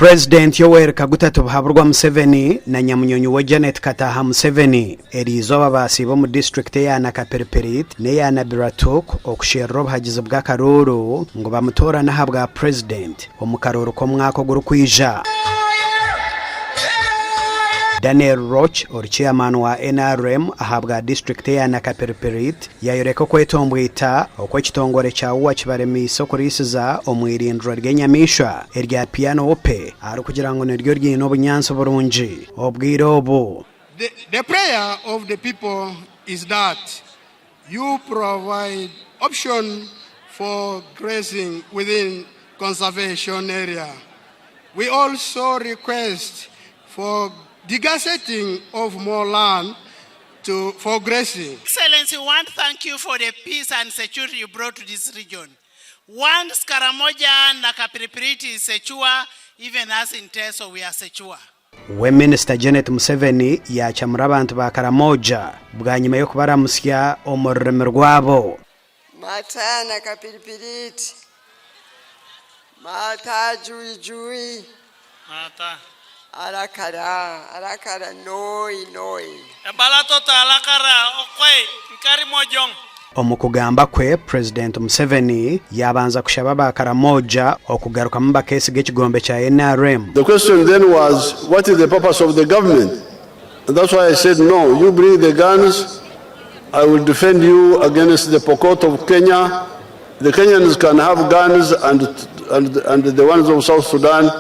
President Yoweri Kaguta Haburwa Museveni na nyamunyonyi wa Janet Kataha Museveni erizo abasibo mu district ya Nakapiripirit ne ya Nabilatuk okushero hagize bwa karuru ngo bamutora nahabwa president omukaruru ko mwako guru kwija. Daniel Roch or chairman wa NRM ahabwa district ya Nakapiripirit yayoreka kwetombwita okwekitongore cyawo kibaremiso okuriisiza eirindiro ry'enyamishwa erya Pian Upe ari kugira ngo neryo ryino obunyanso burungi obwire obu. The prayer of the people is that you provide option for grazing within conservation area. We also request for degazetting of more land for grazing. Excellency, we want to thank you for the peace and security you brought to this region. Once Karamoja and Nakapiripirit is secure, even as in Teso we are secure. We Minister Janet Museveni yachamura abantu ba Karamoja bwanyuma yo kubaramusya omurreme rwabo. Mata Nakapiripirit, mata jui. Mata. Alakara, noi. Ebalatota alakara, okwe, nkari mojong. Omukugamba kwe President Museveni yabanza kushaba ba Karamoja okugaruka mu bakesi g'ekigombe kya NRM. The question then was, what is the purpose of the government? And that's why I said, no, you bring the guns, I will defend you against the Pokot of Kenya. The Kenyans can have guns and the ones of South Sudan,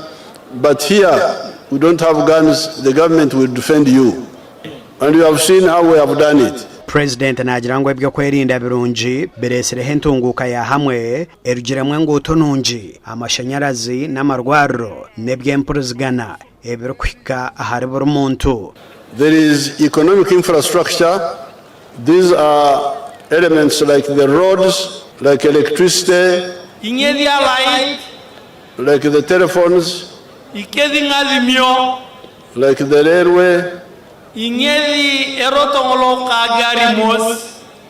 but here we don't have guns, the government will defend you. And you have seen how we have done it. President Ageihangwe byo kwerinda birungi beresere hentunguka ya hamwe erugiremwe nguto nungi amashanyarazi n'amarwarro nebyempuruzigana ebirukwika ahari buri muntu. There is economic infrastructure. These are elements like the roads, like electricity, like the telephones, like the railway,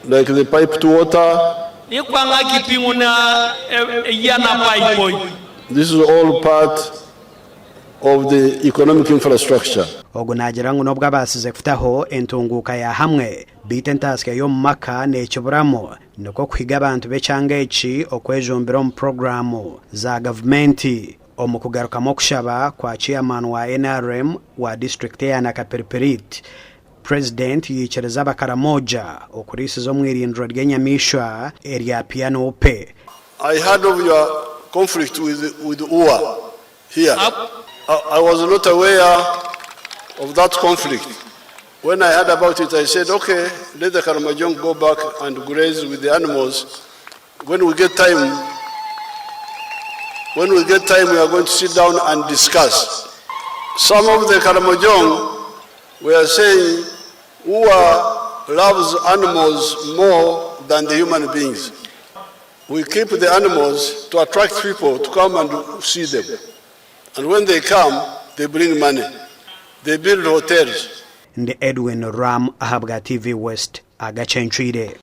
like the piped water. This is all part of the economic infrastructure. Ogunagira ngo nobwa basize kufitaho entunguka ya hamwe bitentaske yo maka n'ekiburamo niko kwiga abantu becanga eki okwejombera mu programu za government. Omukugarukamo kushaba kwa chairman wa NRM wa district ya Nakapiripirit President yichereza abakaramoja okuriisiza eirindiro ry'enyamishwa erya Pian Upe. I heard of your conflict with UA here. I was not aware of that conflict. When I heard about it, I said, okay, let the Karamojong go back and graze with the animals. When we get time, we are going to sit down and discuss. Some of the Karamojong were saying, UA loves animals more than the human beings. We keep the animals to attract people to come and see them. And when they come, they bring money. They build hotels. Ndi Edwin Ram ahabwa TV West Agacencwire.